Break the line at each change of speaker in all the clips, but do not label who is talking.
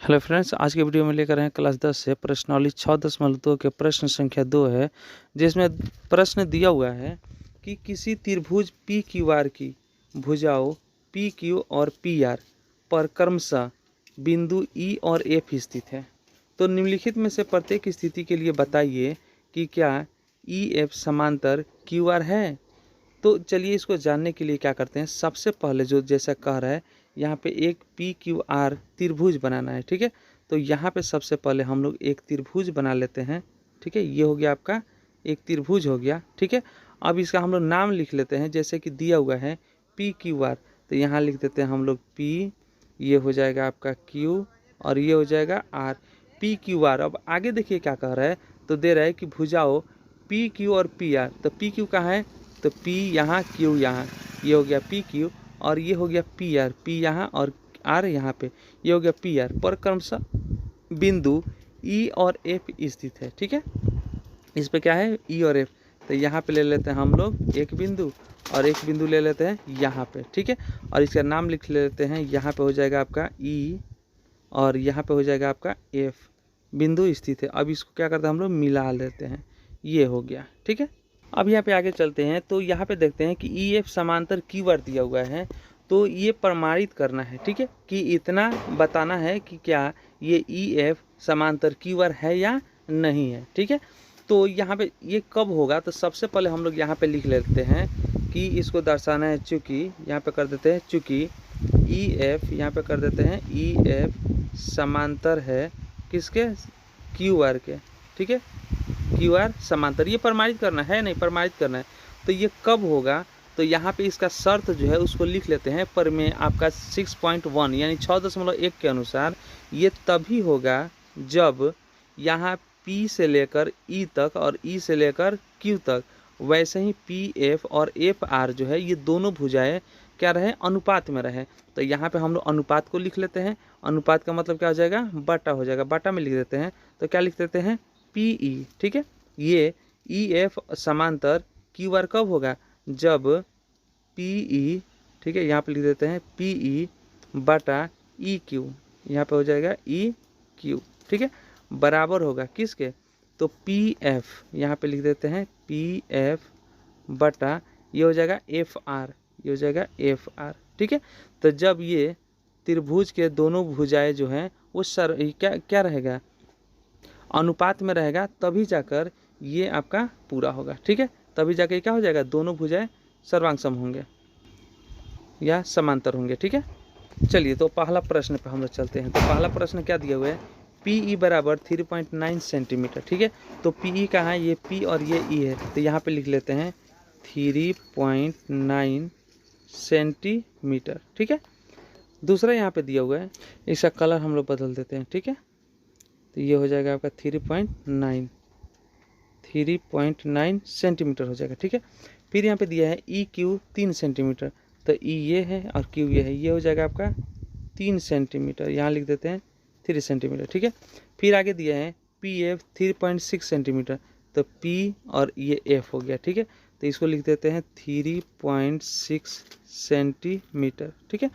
Hello friends, आज के video में लेकर आए हैं क्लास 10 से प्रश्नावली 6.2 के प्रश्न संख्या 2 है, जिसमें प्रश्न दिया हुआ है कि किसी त्रिभुज पी क्यू आर की भुजाओं पी क्यू और पी आर पर क्रमशः बिंदु ई और एफ स्थित है। तो निम्नलिखित में से प्रत्येक स्थिति के लिए बताइए कि क्या ई एफ समांतर क्यू आर है। तो चलिए इसको जानने के लिए क्या करते हैं, सबसे पहले जो जैसा कह रहा है यहाँ पे एक पी क्यू आर त्रिभुज बनाना है। ठीक है, तो यहाँ पे सबसे पहले हम लोग एक त्रिभुज बना लेते हैं। ठीक है, ये हो गया आपका एक त्रिभुज हो गया। ठीक है, अब इसका हम लोग नाम लिख लेते हैं, जैसे कि दिया हुआ है पी क्यू आर, तो यहाँ लिख देते हैं हम लोग पी, ये हो जाएगा आपका क्यू और ये हो जाएगा आर, पी क्यू आर। अब आगे देखिए क्या कह रहा है, तो दे रहा है कि भुजाओं पी क्यू और पी आर। तो पी क्यू कहाँ है, तो P यहाँ Q यहाँ, ये हो गया पी क्यू और ये हो गया पी आर, P यहाँ और R यहाँ पे, ये हो गया पी आर पर क्रमशः बिंदु E और F स्थित है। ठीक है, इस पे क्या है E और F, तो यहाँ पे ले लेते हैं हम लोग एक बिंदु और एक बिंदु ले लेते हैं यहाँ पे। ठीक है, और इसका नाम लिख लेते हैं, यहाँ पे हो जाएगा आपका E और यहाँ पे हो जाएगा आपका F, बिंदु स्थित है। अब इसको क्या करते हैं हम लोग मिला लेते हैं, ये हो गया। ठीक है, अब यहाँ पे आगे चलते हैं, तो यहाँ पे देखते हैं कि ई एफ समांतर कीवर्ड दिया हुआ है, तो ये प्रमाणित करना है। ठीक है, कि इतना बताना है कि क्या ये ई एफ समांतर कीवर्ड है या नहीं है। ठीक है, तो यहाँ पे ये कब होगा, तो सबसे पहले हम लोग यहाँ पे लिख लेते हैं कि इसको दर्शाना है, चूँकि यहाँ पे कर देते हैं चूँकि ई एफ, यहाँ पे कर देते हैं ई एफ समांतर है किसके, क्यू आर के। ठीक है, क्यू आर समांतर, ये प्रमाणित करना है, नहीं प्रमाणित करना है। तो ये कब होगा, तो यहाँ पे इसका शर्त जो है उसको लिख लेते हैं पर में आपका 6.1 यानी 6.1 के अनुसार ये तभी होगा जब यहाँ P से लेकर E तक और E से लेकर Q तक, वैसे ही PF और FR जो है ये दोनों भुजाएं क्या रहे, अनुपात में रहे। तो यहाँ पे हम लोग अनुपात को लिख लेते हैं, अनुपात का मतलब क्या हो जाएगा, बटा हो जाएगा, बटा में लिख देते हैं। तो क्या लिख देते हैं PE। ठीक है, ये EF समांतर क्यू आर कब होगा, जब PE, ठीक है यहाँ पे लिख देते हैं PE बटा EQ, यहाँ पे हो जाएगा EQ। ठीक है, बराबर होगा किसके, तो PF, यहाँ पे लिख देते हैं PF बटा ये हो जाएगा FR, ये हो जाएगा FR। ठीक है, तो जब ये त्रिभुज के दोनों भुजाएं जो हैं वो क्या रहेगा, अनुपात में रहेगा, तभी जाकर ये आपका पूरा होगा। ठीक है, तभी जाकर क्या हो जाएगा, दोनों भुजाएं सर्वांग सम होंगे या समांतर होंगे। ठीक है, चलिए तो पहला प्रश्न पे हम लोग चलते हैं। तो पहला प्रश्न क्या दिया हुआ है, PE बराबर 3.9 सेंटीमीटर। ठीक है, तो PE कहाँ है, ये P और ये E है, तो यहाँ पे लिख लेते हैं 3.9 सेंटीमीटर। ठीक है, दूसरा यहाँ पे दिया हुआ है, इसका कलर हम लोग बदल देते हैं। ठीक है, तो ये हो जाएगा आपका 3.9 सेंटीमीटर हो जाएगा। ठीक है, फिर यहाँ पे दिया है EQ 3 सेंटीमीटर, तो E ये है और Q ये है, ये हो जाएगा आपका 3 सेंटीमीटर, यहाँ लिख देते हैं 3 सेंटीमीटर। ठीक है, फिर आगे दिया है PF 3.6 सेंटीमीटर, तो P और ये F हो गया। ठीक है, तो इसको लिख देते हैं 3.6 सेंटीमीटर। ठीक है,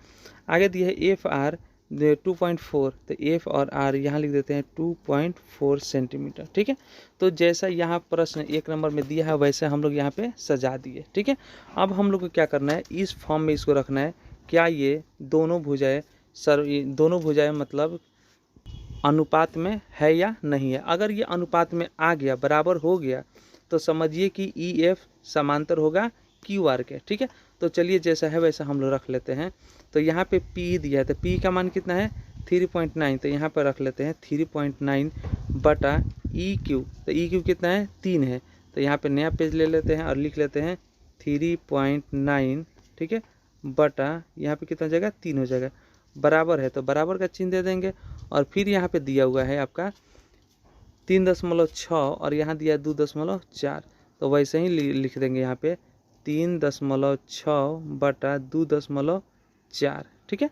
आगे दिया है FR 2.4, तो F और R यहाँ लिख देते हैं 2.4 सेंटीमीटर। ठीक है, तो जैसा यहाँ प्रश्न 1 नंबर में दिया है वैसे हम लोग यहाँ पे सजा दिए। ठीक है, अब हम लोग को क्या करना है, इस फॉर्म में इसको रखना है, क्या ये दोनों भुजाएं दोनों भुजाएं मतलब अनुपात में है या नहीं है। अगर ये अनुपात में आ गया, बराबर हो गया, तो समझिए कि EF समांतर होगा QR के। ठीक है, तो चलिए जैसा है वैसा हम लोग रख लेते हैं। तो यहाँ पे P दिया है, तो P का मान कितना है 3.9, तो यहाँ पर रख लेते हैं 3.9 बटा EQ, तो EQ कितना है 3 है, तो यहाँ पे नया पेज ले लेते हैं और लिख लेते हैं 3.9। ठीक है, बटा यहाँ पे कितना हो जाएगा 3 हो जाएगा, बराबर है तो बराबर का चिन्ह दे देंगे। और फिर यहाँ पे दिया हुआ है आपका 3.6 और यहाँ दिया है 2.4, तो वैसे ही लिख देंगे यहाँ पे 3.6 बटा 2.4। ठीक है,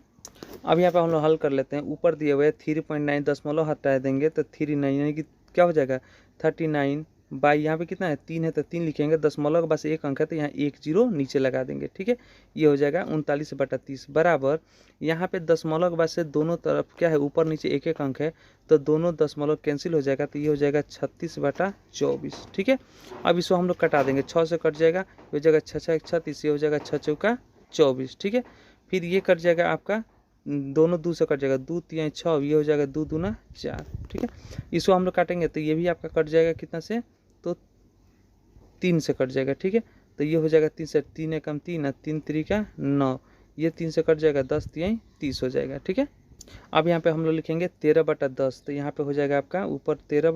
अब यहाँ पे हम लोग हल कर लेते हैं। ऊपर दिए हुए 3.9 दशमलव हटा देंगे तो 39 यानी कि क्या हो जाएगा 39 बाई यहाँ पे कितना है 3 है तो 3 लिखेंगे, दशमलव के बाद से 1 अंक है तो यहाँ 1 जीरो नीचे लगा देंगे। ठीक है, ये हो जाएगा 39/30 बराबर यहाँ पे दशमलव के बाद से दोनों तरफ क्या है ऊपर नीचे 1-1 अंक है तो दोनों दशमलव कैंसिल हो जाएगा तो ये हो जाएगा 36/24। ठीक है, अब इसको हम लोग कटा देंगे, 6 से कट जाएगा, हो जाएगा 6×6 36, ये हो जाएगा 6×4 24। ठीक है, फिर ये कट जाएगा आपका, दोनों 2 से कट जाएगा, 2×3 6, ये हो जाएगा 2×2 4। ठीक है, इसको हम लोग काटेंगे तो ये भी आपका कट जाएगा कितना से, तो 3 से कट जाएगा। ठीक है, तो ये हो जाएगा 3 से, 3 एकम 3, 3×3 9, ये 3 से कट जाएगा, 10×3 30 हो जाएगा। ठीक है, अब यहाँ पे हम लोग लिखेंगे 13/10, तो यहाँ पे हो जाएगा आपका ऊपर 13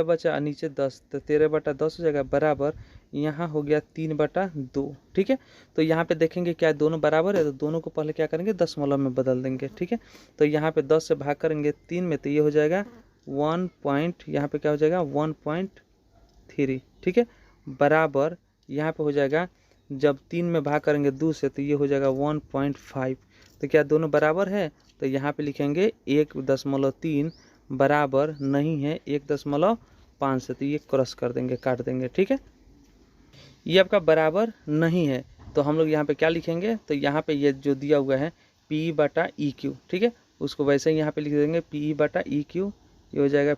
बचा और नीचे 10, तो 13/10 हो जाएगा बराबर यहाँ हो गया 3/2। ठीक है, तो यहाँ पे देखेंगे क्या दोनों बराबर है तो दोनों को पहले क्या करेंगे दशमलव में बदल देंगे। ठीक है, तो यहाँ पे 10 से भाग करेंगे 3 में तो ये हो जाएगा 1 पॉइंट, यहाँ पे क्या हो जाएगा 1.3। ठीक है, बराबर यहाँ पे हो जाएगा जब 3 में भाग करेंगे 2 से तो ये हो जाएगा 1.5। तो क्या दोनों बराबर है, तो यहाँ पे लिखेंगे 1.3 बराबर नहीं है 1.5 से, तो ये क्रॉस कर देंगे, काट देंगे। ठीक है, ये आपका बराबर नहीं है तो हम लोग यहाँ पे क्या लिखेंगे, तो यहाँ पे ये जो दिया हुआ है P/EQ। ठीक है, उसको वैसे ही यहाँ पे लिख देंगे P/EQ, ये हो जाएगा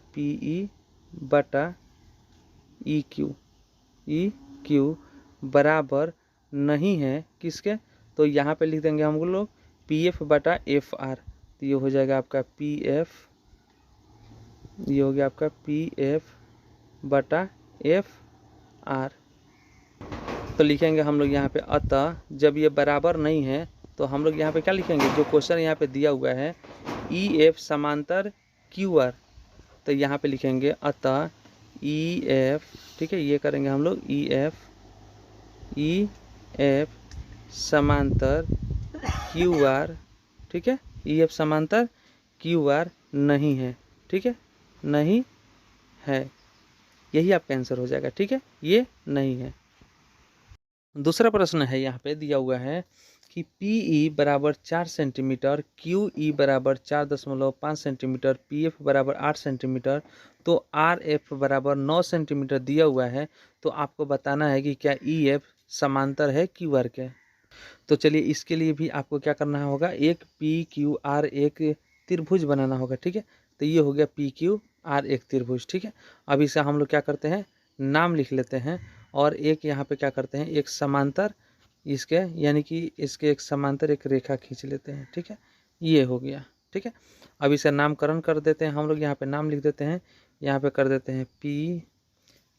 P/EQ बराबर नहीं है किसके, तो यहाँ पे लिख देंगे हम लोग PF/FR, तो ये हो जाएगा आपका PF, ये हो गया आपका PF/FR। तो लिखेंगे हम लोग यहाँ पे अतः जब ये बराबर नहीं है तो हम लोग यहाँ पे क्या लिखेंगे, जो क्वेश्चन यहाँ पे दिया हुआ है EF समांतर QR, तो यहाँ पे लिखेंगे अतः EF। ठीक है, ये करेंगे हम लोग EF समांतर QR। ठीक है, EF समांतर QR नहीं है। ठीक है, नहीं है, यही आपका आंसर हो जाएगा। ठीक है, ये नहीं है। दूसरा प्रश्न है यहाँ पे दिया हुआ है कि PE बराबर 4 सेंटीमीटर, QE बराबर 4.5 सेंटीमीटर, PF बराबर 8 सेंटीमीटर, तो RF बराबर 9 सेंटीमीटर दिया हुआ है, तो आपको बताना है कि क्या EF समांतर है QR के। तो चलिए इसके लिए भी आपको क्या करना होगा, एक PQR एक त्रिभुज बनाना होगा। ठीक है, तो ये हो गया PQR एक त्रिभुज। ठीक है, अब इसे हम लोग क्या करते हैं, नाम लिख लेते हैं और एक यहाँ पे क्या करते हैं, एक समांतर इसके यानी कि इसके एक समांतर एक रेखा खींच लेते हैं। ठीक है, ये हो गया। ठीक है, अब इसे नामकरण कर देते हैं हम लोग, यहाँ पे नाम लिख देते हैं, यहाँ पे कर देते हैं P,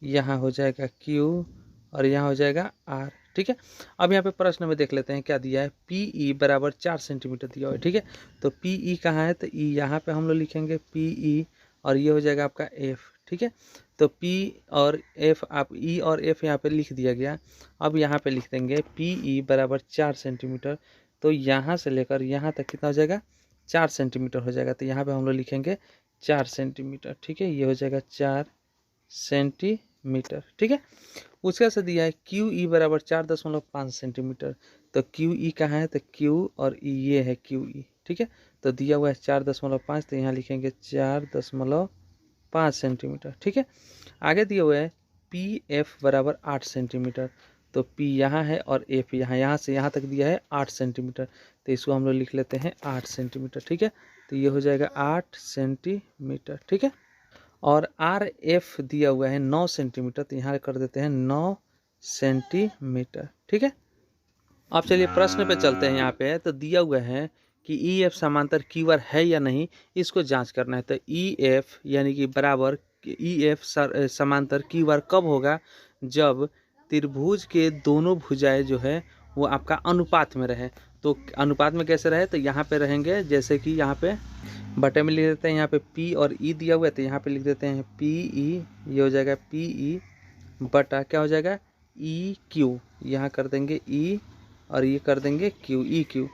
यहाँ हो जाएगा Q और यहाँ हो जाएगा R। ठीक है, अब यहाँ पे प्रश्न में देख लेते हैं क्या दिया है, PE बराबर 4 सेंटीमीटर दिया हुआ है। ठीक है, तो PE कहाँ है, तो E यहाँ पे हम लोग लिखेंगे PE और ये हो जाएगा आपका F। ठीक है, तो P और F, आप E और F यहाँ पे लिख दिया गया। अब यहाँ पे लिख देंगे PE बराबर 4 सेंटीमीटर, तो यहाँ से लेकर यहाँ तक कितना हो जाएगा 4 सेंटीमीटर हो जाएगा, तो यहाँ पे हम लोग लिखेंगे 4 सेंटीमीटर। ठीक है, ये हो जाएगा 4 सेंटीमीटर। ठीक है, उसके से दिया है QE बराबर 4.5 सेंटीमीटर, तो QE कहाँ है, तो Q और E ये है QE। ठीक है, तो दिया हुआ है 4.5, तो यहाँ लिखेंगे 4.5 सेंटीमीटर। ठीक है, आगे दिया हुआ है PF बराबर 8 सेंटीमीटर, तो P यहाँ है और F यहाँ से यहाँ तक दिया है 8 सेंटीमीटर, तो इसको हम लोग लिख लेते हैं 8 सेंटीमीटर। ठीक है, तो ये हो जाएगा 8 सेंटीमीटर। ठीक है, और RF दिया हुआ है 9 सेंटीमीटर, तो यहाँ कर देते हैं 9 सेंटीमीटर। ठीक है, अब चलिए प्रश्न पे चलते हैं। यहाँ पे तो दिया हुआ है कि EF समांतर QR है या नहीं, इसको जांच करना है। तो EF यानी कि बराबर EF समांतर QR कब होगा, जब त्रिभुज के दोनों भुजाएं जो है वो आपका अनुपात में रहे। तो अनुपात में कैसे रहे, तो यहाँ पे रहेंगे जैसे कि यहाँ पे बटे में लिख देते हैं, यहाँ पे P और E दिया हुआ है, तो यहाँ पे लिख देते हैं PE, ये हो जाएगा PE बटा क्या हो जाएगा EQ, यहाँ कर देंगे E और ये कर देंगे Q, EQ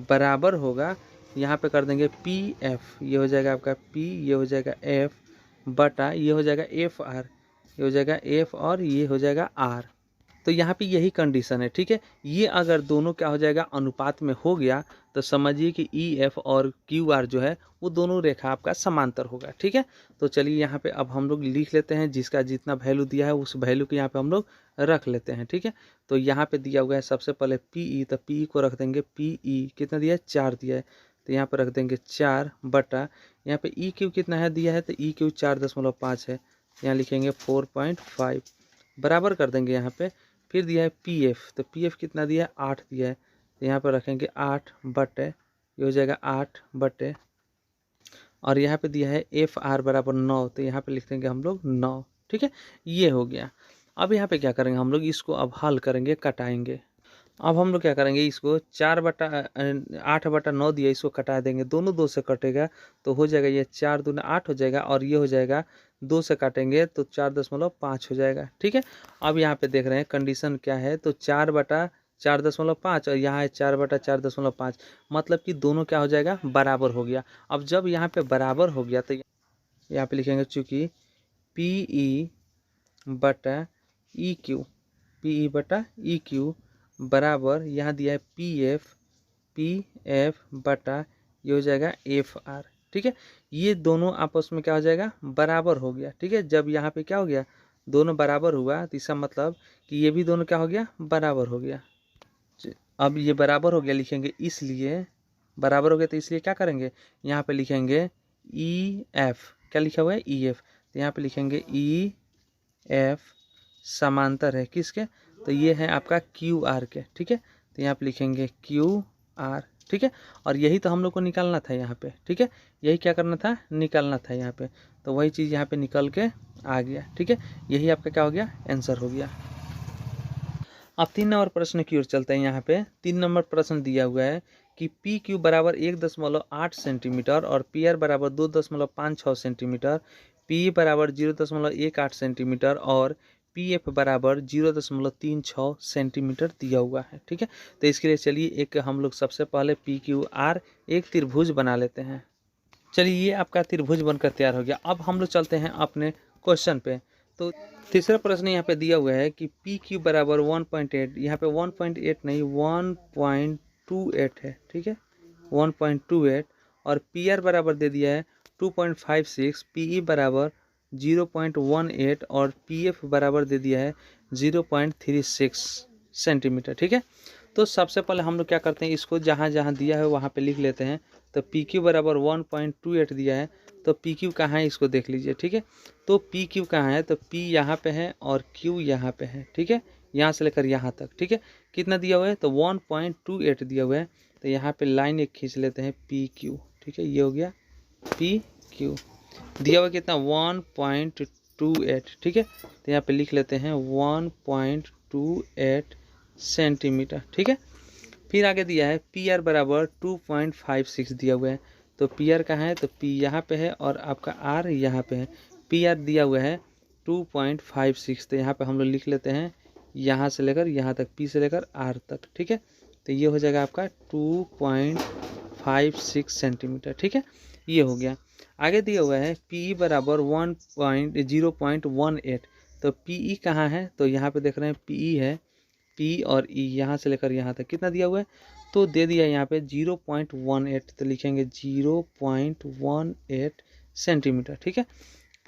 बराबर होगा, यहाँ पे कर देंगे PF, ये हो जाएगा आपका P, ये हो जाएगा F बटा ये हो जाएगा FR, ये हो जाएगा F और ये हो जाएगा R। तो यहाँ पे यही कंडीशन है, ठीक है। ये अगर दोनों क्या हो जाएगा, अनुपात में हो गया, तो समझिए कि ई एफ और क्यू आर जो है वो दोनों रेखा आपका समांतर होगा, ठीक है। तो चलिए यहाँ पे अब हम लोग लिख लेते हैं, जिसका जितना वैल्यू दिया है उस वैल्यू को यहाँ पे हम लोग रख लेते हैं, ठीक है। तो यहाँ पे दिया हुआ है सबसे पहले पी ई, तो पी ई को रख देंगे, पी ई कितना दिया है, 4 दिया है, तो यहाँ पर रख देंगे 4 बटा, यहाँ पे ई क्यू कितना है दिया है, तो ई क्यू 4.5 है, यहाँ लिखेंगे 4.5 बराबर कर देंगे यहाँ पे। फिर दिया है पी एफ, तो पी एफ कितना दिया है, 8 दिया है, तो यहाँ पर रखेंगे 8 बटे, ये हो जाएगा 8 बटे, और यहाँ पे दिया है एफ आर बराबर 9, तो यहाँ पे लिख देंगे हम लोग 9, ठीक है। ये हो गया। अब यहाँ पे क्या करेंगे हम लोग, इसको अब हल करेंगे, कटाएंगे। अब हम लोग क्या करेंगे, इसको 8/9 दिया, इसको कटा देंगे, दोनों 2 से कटेगा, तो हो जाएगा ये 4 दूना 8 हो जाएगा, और ये हो जाएगा 2 से काटेंगे तो 4.5 हो जाएगा, ठीक है। अब यहाँ पे देख रहे हैं कंडीशन क्या है, तो 4/4.5 और यहाँ है 4/4.5, मतलब कि दोनों क्या हो जाएगा, बराबर हो गया। अब जब यहाँ पे बराबर हो गया तो यहाँ पे लिखेंगे चूँकि पी ई बटा ई क्यू, पी ई बटा ई क्यू बराबर, यहाँ दिया है पी एफ बटा, ये हो जाएगा एफ आर, ठीक है। ये दोनों आपस में क्या हो जाएगा, बराबर हो गया, ठीक है। जब यहाँ पे क्या हो गया, दोनों बराबर हुआ, तो इसका मतलब कि ये भी दोनों क्या हो गया, बराबर हो गया। अब ये बराबर हो गया, लिखेंगे इसलिए बराबर हो गया, तो इसलिए क्या करेंगे, यहाँ पे लिखेंगे ई एफ, क्या लिखा हुआ है, ई एफ, तो यहाँ पे लिखेंगे ई एफ समांतर है किसके, तो ये है आपका क्यू आर के, ठीक है। तो यहाँ पे लिखेंगे क्यू आर, ठीक है। और यही तो हम लोग को निकालना था यहाँ पे, ठीक है, यही क्या करना था, निकालना था यहाँ पे, तो वही चीज़ यहाँ पे निकल के आ गया, ठीक है। यही आपका क्या हो गया, आंसर हो गया। अब 3 नंबर प्रश्न की ओर चलते हैं। यहाँ पे 3 नंबर प्रश्न दिया हुआ है कि पी क्यू बराबर 1.8 सेंटीमीटर और पी आर बराबर 2.56 सेंटीमीटर, पी बराबर 0.18 सेंटीमीटर और पी एफ बराबर 0.36 सेंटीमीटर दिया हुआ है, ठीक है। तो इसके लिए चलिए एक हम लोग सबसे पहले पी क्यू आर एक त्रिभुज बना लेते हैं। चलिए ये आपका त्रिभुज बनकर तैयार हो गया। अब हम लोग चलते हैं अपने क्वेश्चन पे। तो तीसरा प्रश्न यहाँ पे दिया हुआ है कि पी क्यू बराबर 1.8, यहाँ पे 1.8 नहीं 1.28 है, ठीक है, 1.28, और पी आर बराबर दे दिया है 2.56, पी ई बराबर 0.18 और पी एफ बराबर दे दिया है 0.36 सेंटीमीटर, ठीक है। तो सबसे पहले हम लोग क्या करते हैं, इसको जहाँ जहाँ दिया है वहाँ पे लिख लेते हैं। तो पी क्यू बराबर 1.28 दिया है, तो पी क्यू कहाँ है इसको देख लीजिए, ठीक है। तो पी क्यू कहाँ है, तो पी यहाँ पे है और क्यू यहाँ पे है, ठीक है, यहाँ से लेकर यहाँ तक, ठीक है। कितना दिया हुआ है, तो 1.28 दिया हुआ है, तो यहाँ पे लाइन एक खींच लेते हैं पी क्यू, ठीक है, ये हो गया पी क्यू। दिया हुआ कितना 1.28, ठीक है, तो यहाँ पे लिख लेते हैं 1.28 सेंटीमीटर, ठीक है। फिर आगे दिया है पी आर बराबर 2.56 दिया हुआ है, तो पी आर कहाँ है, तो पी यहाँ पे है और आपका आर यहाँ पे है। पी आर दिया हुआ है 2.56, तो यहाँ पे हम लोग लिख लेते हैं यहाँ से लेकर यहाँ तक, पी से लेकर आर तक, ठीक है। तो ये हो जाएगा आपका 2.56 सेंटीमीटर, ठीक है, ये हो गया। आगे दिया हुआ है पी ई बराबर 0.18, तो पी ई कहाँ है, तो यहाँ पे देख रहे हैं पी ई है, पी और ई यहाँ से लेकर यहाँ तक कितना दिया हुआ है, तो दे दिया यहाँ पे 0.18, तो लिखेंगे 0.18 सेंटीमीटर, ठीक है।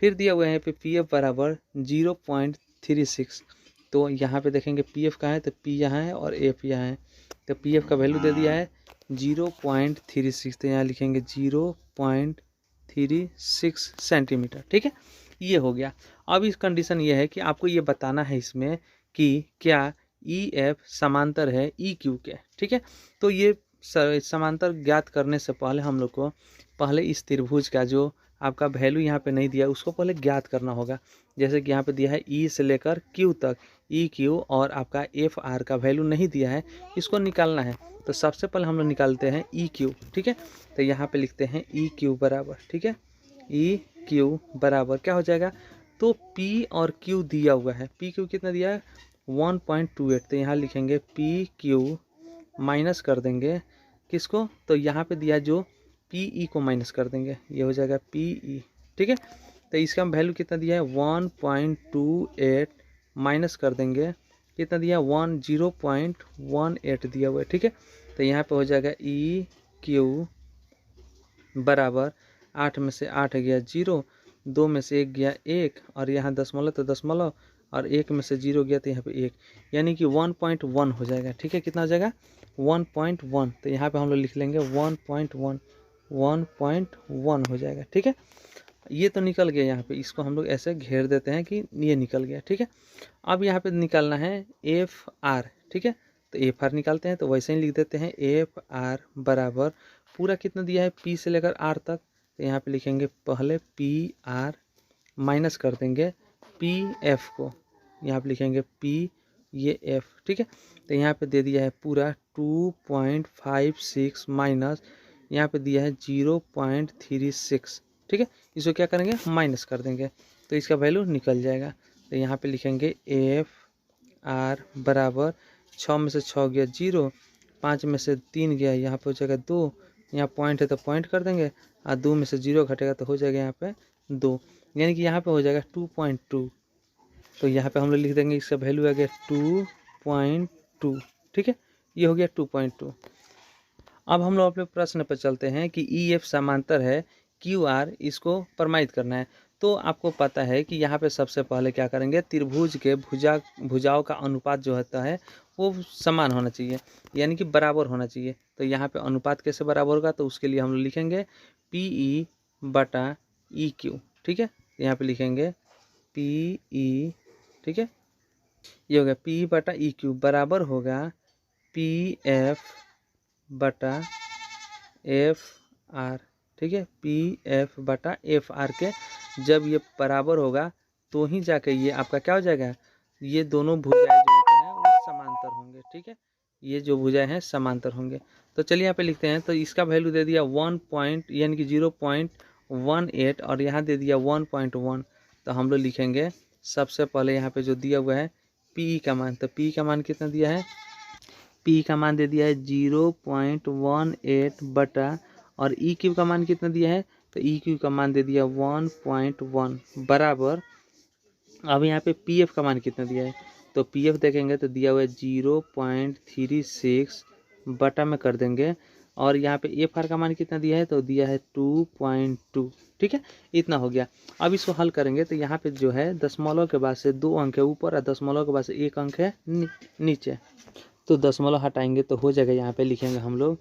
फिर दिया हुआ है यहाँ पे पी एफ बराबर 0.36, तो यहाँ पे देखेंगे पी एफ कहाँ है, तो पी यहाँ है और एफ यहाँ है, तो पी एफ का वैल्यू दे दिया है 0.36, तो यहाँ लिखेंगे 0.36 सेंटीमीटर, ठीक है, ये हो गया। अब इस कंडीशन ये है कि आपको ये बताना है इसमें कि क्या ई एफ समांतर है ई क्यू के, ठीक है। तो ये समांतर ज्ञात करने से पहले हम लोग को पहले इस त्रिभुज का जो आपका वैल्यू यहाँ पे नहीं दिया उसको पहले ज्ञात करना होगा। जैसे कि यहाँ पे दिया है ई से लेकर क्यू तक, ई क्यू और आपका एफ आर का वैल्यू नहीं दिया है, इसको निकालना है। तो सबसे पहले हम लोग निकालते हैं ई क्यू, ठीक है। तो यहाँ पे लिखते हैं ई क्यू बराबर, ठीक है, ई क्यू बराबर क्या हो जाएगा, तो पी और क्यू दिया हुआ है, पी क्यू कितना दिया है 1.28, तो यहाँ लिखेंगे पी क्यू माइनस कर देंगे किसको, तो यहाँ पे दिया जो पी ई को माइनस कर देंगे, ये हो जाएगा पी ई, ठीक है। तो इसका वैल्यू कितना दिया है 1.28 माइनस कर देंगे, कितना दिया 10.18 दिया हुआ है। ठीक है, तो यहाँ पे हो जाएगा ई क्यू बराबर 8 में से 8 गया 0, 2 में से 1 गया 1, और यहाँ दशमलव तो दशमलव, और 1 में से 0 गया तो यहाँ पे 1, यानी कि 1.1 हो जाएगा। ठीक है, कितना हो जाएगा 1.1, तो यहाँ पे हम लोग लिख लेंगे 1.1 हो जाएगा। ठीक है, ये तो निकल गया यहाँ पे, इसको हम लोग ऐसे घेर देते हैं कि ये निकल गया। ठीक है, अब यहाँ पे निकालना है एफ आर। ठीक है, तो एफ आर निकालते हैं, तो वैसे ही लिख देते हैं एफ आर बराबर पूरा कितना दिया है पी से लेकर आर तक, तो यहाँ पे लिखेंगे पहले पी आर माइनस कर देंगे पी एफ को, यहाँ पे लिखेंगे पी ये एफ। ठीक है, तो यहाँ पे दे दिया है पूरा 2.56 माइनस यहाँ पे दिया है 0.36। ठीक है, इसको क्या करेंगे माइनस कर देंगे, तो इसका वैल्यू निकल जाएगा। तो यहाँ पे लिखेंगे एफ आर बराबर 6 में से 6 गया 0, 5 में से 3 गया, यहाँ पे हो जाएगा 2, यहाँ पॉइंट है तो पॉइंट कर देंगे, और 2 में से 0 घटेगा तो हो जाएगा यहाँ पे 2, यानी कि यहाँ पे हो जाएगा 2.2। तो यहाँ पे हम लोग लिख देंगे इसका वैल्यू आ गया 2.2। ठीक है, ये हो गया 2.2। अब हम लोग अपने प्रश्न पर चलते हैं कि ई एफ समांतर है क्यू आर, इसको प्रमाणित करना है। तो आपको पता है कि यहाँ पे सबसे पहले क्या करेंगे, त्रिभुज के भुजाओं का अनुपात जो होता है वो समान होना चाहिए, यानी कि बराबर होना चाहिए। तो यहाँ पे अनुपात कैसे बराबर होगा, तो उसके लिए हम लोग लिखेंगे पी ई बटा ई क्यू। ठीक है, यहाँ पे लिखेंगे पी ई, ठीक है, ये हो गया पी बटा ई क्यू बराबर होगा पी एफ बटा एफ आर। ठीक है, पी एफ बटा एफ आर के जब ये बराबर होगा तो ही जाके ये आपका क्या हो जाएगा, ये दोनों भुजाएं जो होते हैं वो समांतर होंगे। ठीक है, ये जो भुजाएं हैं समांतर होंगे। तो चलिए यहाँ पे लिखते हैं, तो इसका वैल्यू दे दिया 1 पॉइंट यानी कि 0.18, और यहाँ दे दिया 1.1। तो हम लोग लिखेंगे सबसे पहले यहाँ पे जो दिया हुआ है पी का मान, तो पी का मान कितना दिया है, पी का मान दे दिया है 0.18 बटा, और ई क्यू का मान कितना दिया है, तो ई क्यू का मान दे दिया 1.1 बराबर, अब यहाँ पे पी एफ का मान कितना दिया है, तो पी एफ देखेंगे तो दिया हुआ है 0.36 बटा में कर देंगे, और यहाँ पे एफ आर का मान कितना दिया है, तो दिया है 2.2। ठीक है, इतना हो गया। अब इसको हल करेंगे तो यहाँ पे जो है दशमलव के बाद से 2 अंक है ऊपर, और दशमलव के बाद से 1 अंक है नीचे, तो दशमलव हटाएंगे तो हो जाएगा, यहाँ पे लिखेंगे हम लोग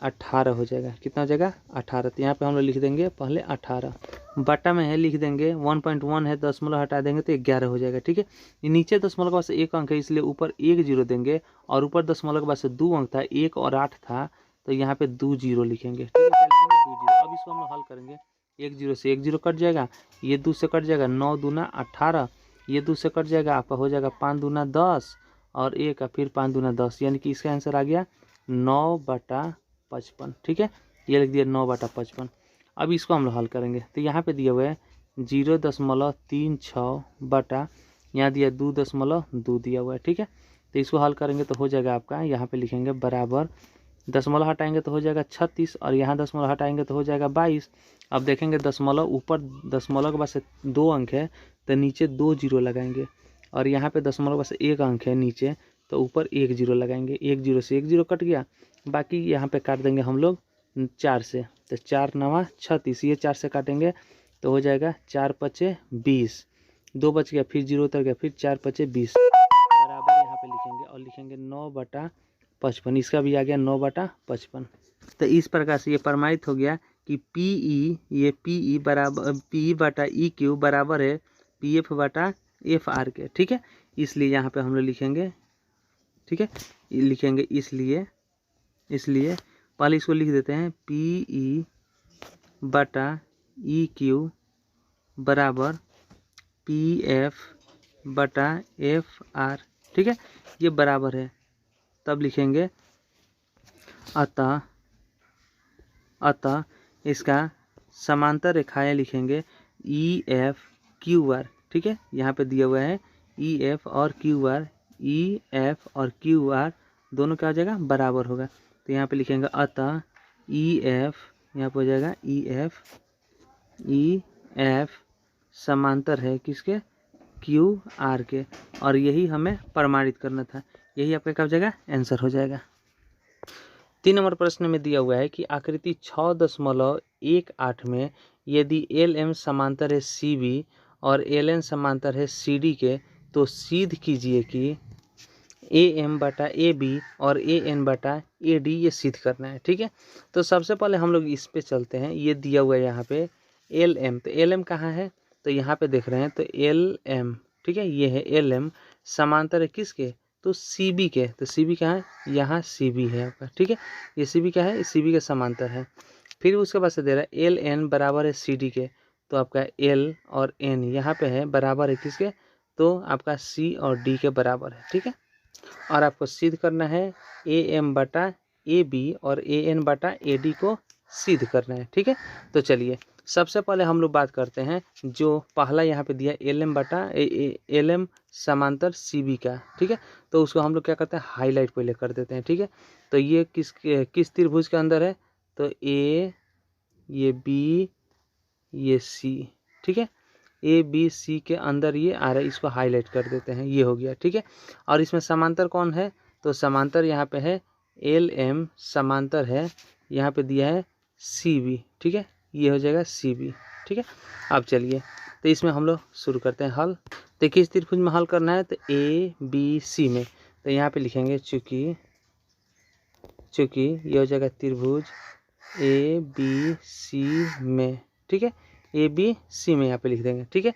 18 हो जाएगा। कितना हो जाएगा 18, तो यहाँ पे हम लोग लिख देंगे पहले 18 बटा में है लिख देंगे 1.1 है, दशमलव हटा देंगे तो 11 हो जाएगा। ठीक है, नीचे दशमलव के बाद से 1 अंक है इसलिए ऊपर 1 0 देंगे, और ऊपर दशमलव के बाद से 2 अंक था 1 और 8 था, तो यहाँ पे 2 0 लिखेंगे। ठीक है, क्या लिखेंगे 2 0। अब इसको हम लोग हल करेंगे, 1 0 से 1 0 कट जाएगा, ये 2 से कट जाएगा, 9 दूना 18, ये 2 से कट जाएगा, आपका हो जाएगा 5 दूना 10, और 1 फिर 5 दूना 10, यानी कि इसका आंसर आ गया 9/55। ठीक है, ये लिख दिया 9/55। अब इसको हम लोग हल करेंगे, तो यहाँ पे दिया हुआ है 0.36 बटा, यहाँ दिया 2.2 दिया हुआ है। ठीक है, तो इसको हल करेंगे तो हो जाएगा आपका, यहाँ पे लिखेंगे बराबर, दशमलव हटाएंगे तो हो जाएगा 36, और यहाँ दशमलव हटाएंगे तो हो जाएगा 22। अब देखेंगे दशमलव ऊपर दशमलव के बाद से 2 अंक है तो नीचे 2 0 लगाएंगे, और यहाँ पे दशमलव के बाद से 1 अंक है नीचे, तो ऊपर 1 0 लगाएंगे, 1 0 से 1 0 कट गया, बाकी यहाँ पे काट देंगे हम लोग 4 से, तो 4 9 36, ये 4 से काटेंगे तो हो जाएगा 4 5 20, 2 बच गया, फिर 0 उतर गया, फिर 4 5 20 बराबर यहाँ पे लिखेंगे, और लिखेंगे 9/55, इसका भी आ गया 9/55। तो इस प्रकार से ये प्रमाणित हो गया कि पी ई, ये पी ई बराबर पी बटा ई क्यू बराबर है पी एफ बटा एफ आर के। ठीक है, इसलिए यहाँ पे हम लोग लिखेंगे, ठीक है, लिखेंगे इसलिए पहले इसको लिख देते हैं पी ई बटा ई क्यू बराबर पी एफ बटा एफ आर। ठीक है, ये बराबर है, तब लिखेंगे अतः इसका समांतर रेखाएं लिखेंगे ई एफ क्यू आर। ठीक है, यहाँ पे दिया हुआ है ई एफ और क्यू आर, ई एफ और क्यू आर दोनों क्या हो जाएगा बराबर होगा, तो यहाँ पे लिखेंगे अतः ई एफ, यहाँ पे हो जाएगा ई एफ समांतर है किसके, क्यू आर के, और यही हमें प्रमाणित करना था। यही आपका क्या हो जाएगा, आंसर हो जाएगा। 3 नंबर प्रश्न में दिया हुआ है कि आकृति 6.18 में यदि एल एम समांतर है सी बी और एल एन समांतर है सी डी के, तो सिद्ध कीजिए कि ए एम बटा ए बी और ए एन बटा ए डी, ये सिद्ध करना है। ठीक है, तो सबसे पहले हम लोग इस पे चलते हैं। ये दिया हुआ है यहाँ पे एल एम, तो एल एम कहाँ है, तो यहाँ पे देख रहे हैं, तो एल एम, ठीक है, ये है एल एम समांतर है किसके, तो सी बी के। तो सी बी कहाँ है, यहाँ सी बी है आपका। ठीक है, ये सी बी क्या है, सी बी के समांतर है। फिर उसके बाद से दे रहा है एल एन बराबर है सी डी के, तो आपका एल और एन यहाँ पे है बराबर है किसके, तो आपका सी और डी के बराबर है। ठीक है, और आपको सिद्ध करना है ए एम बटा ए बी और ए एन बटा ए डी को सिद्ध करना है। ठीक है, तो चलिए सबसे पहले हम लोग बात करते हैं जो पहला यहाँ पे दिया एल एम बटा एल एम समांतर सी बी का। ठीक है, तो उसको हम लोग क्या करते हैं, हाईलाइट पहले कर देते हैं। ठीक है, तो ये किस त्रिभुज के अंदर है, तो ए, ये बी, ये सी। ठीक है, ए बी सी के अंदर ये आ रहा है, इसको हाईलाइट कर देते हैं, ये हो गया। ठीक है, और इसमें समांतर कौन है, तो समांतर यहाँ पे है एल एम समांतर है, यहाँ पे दिया है सी बी। ठीक है, ये हो जाएगा सी बी। ठीक है, अब चलिए तो इसमें हम लोग शुरू करते हैं हल। तो किस त्रिभुज में हल करना है, तो ए बी सी में, तो यहाँ पे लिखेंगे चूँकि ये हो जाएगा त्रिभुज ए बी सी में। ठीक है, ए बी सी में यहाँ पे लिख देंगे। ठीक है,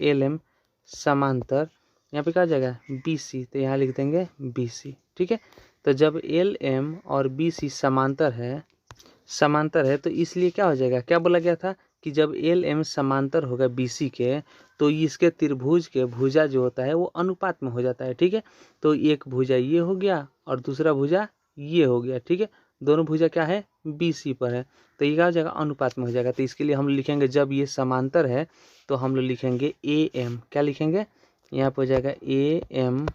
एल एम समांतर यहाँ पे क्या हो जाएगा, बी सी, तो यहाँ लिख देंगे बी सी। ठीक है, तो जब एल एम और बी सी समांतर है तो इसलिए क्या हो जाएगा, क्या बोला गया था कि जब एल एम समांतर होगा बी सी के, तो इसके त्रिभुज के भुजा जो होता है वो अनुपात में हो जाता है। ठीक है, तो एक भुजा ये हो गया और दूसरा भुजा ये हो गया। ठीक है, दोनों भुजा क्या है, बी सी पर है, तो ये क्या हो जाएगा, अनुपात में हो जाएगा। तो इसके लिए हम लिखेंगे जब ये समांतर है तो हम लोग लिखेंगे ए एम, क्या लिखेंगे, यहाँ पर हो जाएगा ए एम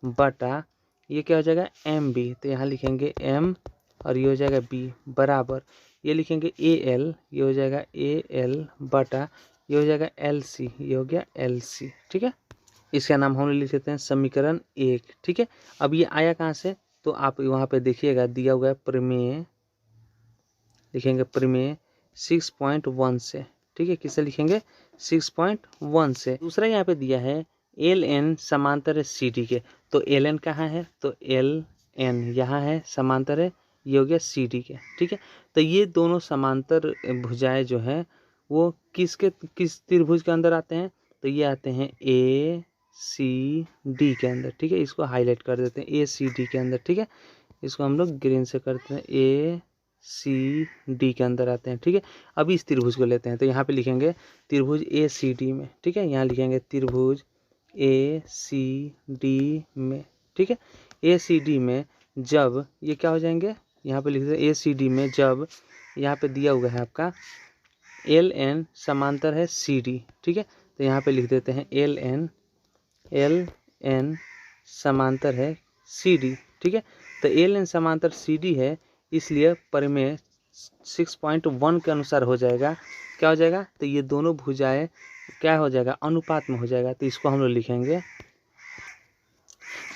बटा ये क्या हो जाएगा एम बी, तो यहाँ लिखेंगे एम और ये हो जाएगा बी बराबर ये लिखेंगे ए एल, ये हो जाएगा ए एल बटा ये हो जाएगा एल सी, ये हो गया एल सी। ठीक है, इसका नाम हम लिख देते हैं समीकरण 1। ठीक है, अब ये आया कहाँ से, तो आप वहाँ पे देखिएगा दिया हुआ है प्रमेय, लिखेंगे प्रमेय 6.1 से। ठीक है, किससे लिखेंगे, 6.1 से। दूसरा यहाँ पे दिया है एल एन समांतर है सी डी के, तो एल एन कहाँ है, तो एल एन यहाँ है समांतर है, ये हो गया सी डी के। ठीक है, तो ये दोनों समांतर भुजाएं जो है वो किस त्रिभुज के अंदर आते हैं, तो ये आते हैं ए सी डी के अंदर। ठीक है, इसको हाईलाइट कर देते हैं ए सी डी के अंदर। ठीक है, इसको हम लोग ग्रीन से करते हैं, ए सी डी के अंदर आते हैं। ठीक है, अभी इस त्रिभुज को लेते हैं, तो यहाँ पे लिखेंगे त्रिभुज ए सी डी में। ठीक है, यहाँ लिखेंगे त्रिभुज ए सी डी में। ठीक है, ए सी डी में जब ये क्या हो जाएंगे, यहाँ पे लिख दें ए सी डी में जब यहाँ पे दिया हुआ है आपका एल एन समांतर है सी डी। ठीक है, तो यहाँ पे लिख देते हैं एल एन समांतर है सी डी। ठीक है, तो एल एन समांतर सी डी है, इसलिए प्रमेय 6.1 के अनुसार हो जाएगा, क्या हो जाएगा, तो ये दोनों भुजाएं क्या हो जाएगा, अनुपात में हो जाएगा। तो इसको हम लोग लिखेंगे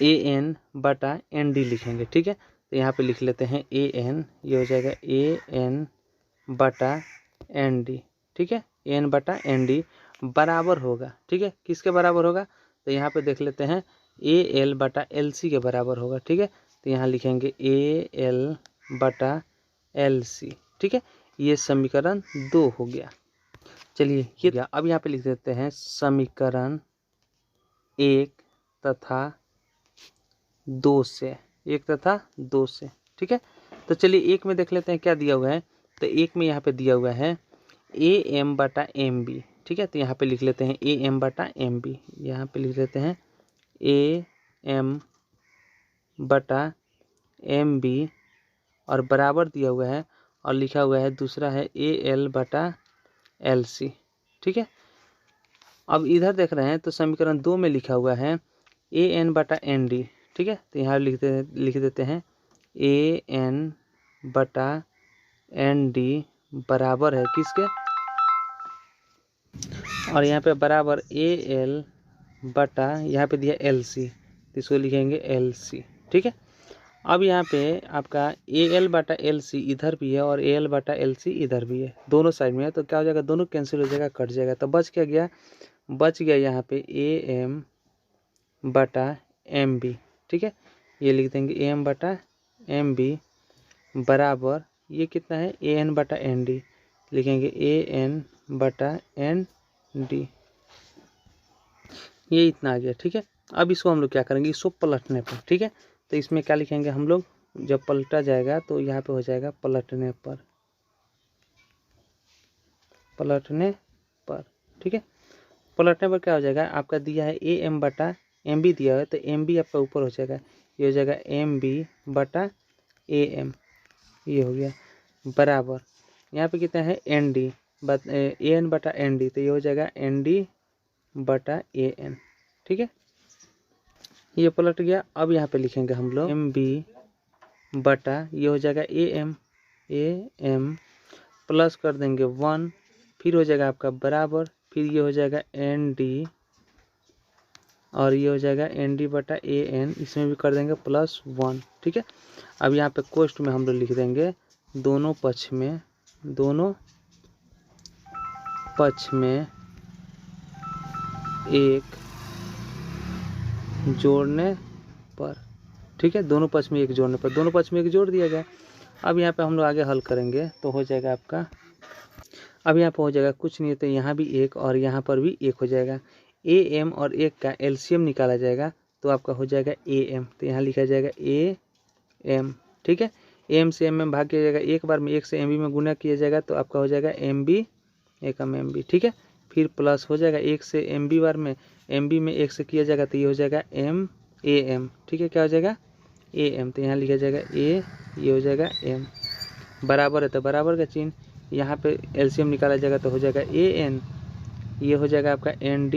ए एन बटा एन डी लिखेंगे। ठीक है, तो यहाँ पे लिख लेते हैं ए एन, ये हो जाएगा ए एन बटा एन डी। ठीक है, एन बटा एन डी बराबर होगा, ठीक है, किसके बराबर होगा, तो यहाँ पे देख लेते हैं ए एल बटा एल सी के बराबर होगा। ठीक है, तो यहाँ लिखेंगे ए एल बटा एल सी। ठीक है, ये समीकरण 2 हो गया। चलिए ये गया, अब यहाँ पे लिख देते हैं समीकरण 1 तथा 2 से, 1 तथा 2 से। ठीक है, तो चलिए 1 में देख लेते हैं क्या दिया हुआ है, तो 1 में यहाँ पे दिया हुआ है ए एम बटा एम बी। ठीक है, तो यहाँ पे लिख लेते हैं ए एम बटा एम बी, यहाँ पे लिख लेते हैं ए एम बटा एम बी और बराबर दिया हुआ है और लिखा हुआ है दूसरा है ए एल बटा एल सी। ठीक है, अब इधर देख रहे हैं तो समीकरण 2 में लिखा हुआ है ए एन बटा एन डी। ठीक है, तो यहाँ लिख देते हैं ए एन बटा एन डी बराबर है किसके, और यहाँ पे बराबर ए एल बटा यहाँ पे दिया एल सी, तो इसको लिखेंगे एल सी। ठीक है, अब यहाँ पे आपका ए एल बटा एल सी इधर भी है और ए एल बटा एल सी इधर भी है, दोनों साइड में है, तो क्या हो जाएगा, दोनों कैंसिल हो जाएगा, कट जाएगा। तो बच क्या गया, बच गया यहाँ पे ए एम बटा एम बी। ठीक है, ये लिख देंगे ए एम बटा एम बी बराबर ये कितना है, ए एन बटा एन डी, लिखेंगे ए एन बटा एन डी, ये इतना आ गया। ठीक है, अब इसको हम लोग क्या करेंगे, इसको पलटने पर। ठीक है, तो इसमें क्या लिखेंगे हम लोग, जब पलटा जाएगा तो यहाँ पे हो जाएगा पलटने पर, पलटने पर। ठीक है, पलटने पर क्या हो जाएगा, आपका दिया है ए एम बटा एम बी दिया है, तो एम बी आपका ऊपर हो जाएगा, ये हो जाएगा एम बी बटा ए एम, ये हो गया बराबर यहाँ पे कितना है एन डी ए एन बटा एन डी, तो ये हो जाएगा एन डी बटा ए एन। ठीक है, ये पलट गया। अब यहाँ पे लिखेंगे हम लोग एम बी बटा ये हो जाएगा ए एम प्लस कर देंगे 1, फिर हो जाएगा आपका बराबर, फिर ये हो जाएगा एन डी और ये हो जाएगा एन डी बटा ए एन, इसमें भी कर देंगे +1। ठीक है, अब यहाँ पे कोष्ठ में हम लोग लिख देंगे दोनों पक्ष में, दोनों पक्ष में एक जोड़ने पर। ठीक है, दोनों पक्ष में एक जोड़ने पर, दोनों पक्ष में एक जोड़ दिया गया। अब यहाँ पे हम लोग आगे हल करेंगे तो हो जाएगा आपका, अब यहाँ पर हो जाएगा कुछ नहीं, तो यहाँ भी एक और यहाँ पर भी एक हो जाएगा। ए एम और एक का एलसीएम निकाला जाएगा तो आपका हो जाएगा ए एम, तो यहाँ लिखा जाएगा ए एम। ठीक है, एम से एम में भाग किया जाएगा, एक बार में एक से एम बी में गुना किया जाएगा तो आपका हो जाएगा एम बी एकम एम बी। ठीक है, फिर प्लस हो जाएगा एक से एम बी बार में एम बी में एक से किया जाएगा तो ये हो जाएगा एम ए एम। ठीक है, क्या हो जाएगा ए एम, तो यहाँ लिखा जाएगा ए, ये हो जाएगा एम, बराबर है तो बराबर का चिन्ह, यहाँ पे एलसीएम निकाला जाएगा तो हो जाएगा ए एन, ये हो जाएगा आपका एन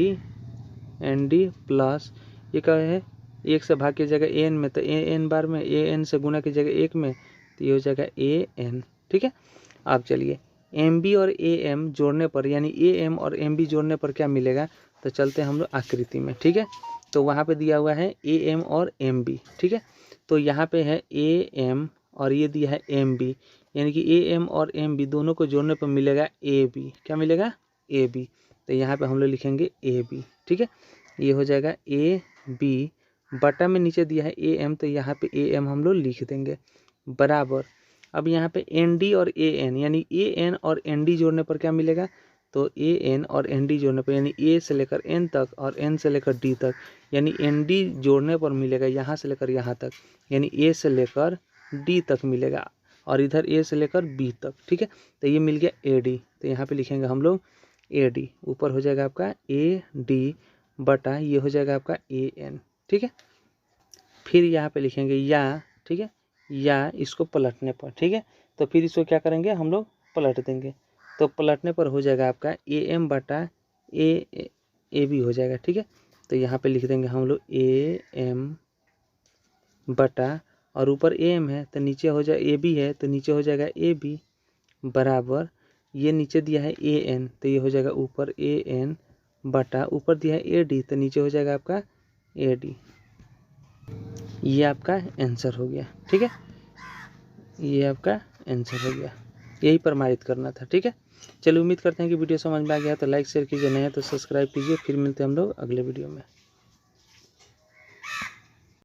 डी प्लस ये क्या है, एक से भाग की जगह ए एन में, तो ए एन बार में ए एन से गुना की जगह एक में, तो ये हो जाएगा ए एन। ठीक है, अब चलिए एम बी और ए एम जोड़ने पर, यानी ए एम और एम बी जोड़ने पर क्या मिलेगा, तो चलते हैं हम लोग आकृति में। ठीक है, तो वहाँ पे दिया हुआ है ए एम और एम बी। ठीक है, तो यहाँ पे है ए एम और ये दिया है एम बी, यानी कि ए एम और एम बी दोनों को जोड़ने पर मिलेगा ए बी, क्या मिलेगा ए बी, तो यहाँ पे हम लोग लिखेंगे ए बी। ठीक है, ये हो जाएगा ए बी बटा में नीचे दिया है ए एम, तो यहाँ पे ए एम हम लोग लिख देंगे बराबर। अब यहाँ पे एन डी और ए एन, यानी ए एन और एन डी जोड़ने पर क्या मिलेगा, तो ए एन और एन डी जोड़ने पर, यानी ए से लेकर एन तक और एन से लेकर डी तक, यानी एन डी जोड़ने पर मिलेगा यहाँ से लेकर यहाँ तक, यानी ए से लेकर डी तक मिलेगा और इधर ए से लेकर बी तक। ठीक है, तो ये मिल गया ए डी, तो यहाँ पे लिखेंगे हम लोग ए डी, ऊपर हो जाएगा आपका ए डी बटा ये हो जाएगा आपका ए एन। ठीक है, फिर यहाँ पे लिखेंगे या, ठीक है, या इसको पलटने पर। ठीक है, तो फिर इसको क्या करेंगे हम लोग पलट देंगे, तो पलटने पर हो जाएगा आपका ए एम बटा ए बी हो जाएगा। ठीक है, तो यहाँ पे लिख देंगे हम लोग ए एम बटा और ऊपर ए एम है तो नीचे हो जाए ए बी है तो नीचे हो जाएगा ए बी बराबर ये नीचे दिया है ए एन, तो ये हो जाएगा ऊपर ए एन बटा ऊपर दिया है ए डी, तो नीचे हो जाएगा आपका ए डी। ये आपका आंसर हो गया। ठीक है, ये आपका आंसर हो गया, यही प्रमाणित करना था। ठीक है, चलिए उम्मीद करते हैं कि वीडियो समझ में आ गया, तो लाइक शेयर कीजिए, नहीं है तो सब्सक्राइब कीजिए। फिर मिलते हैं हम लोग अगले वीडियो में।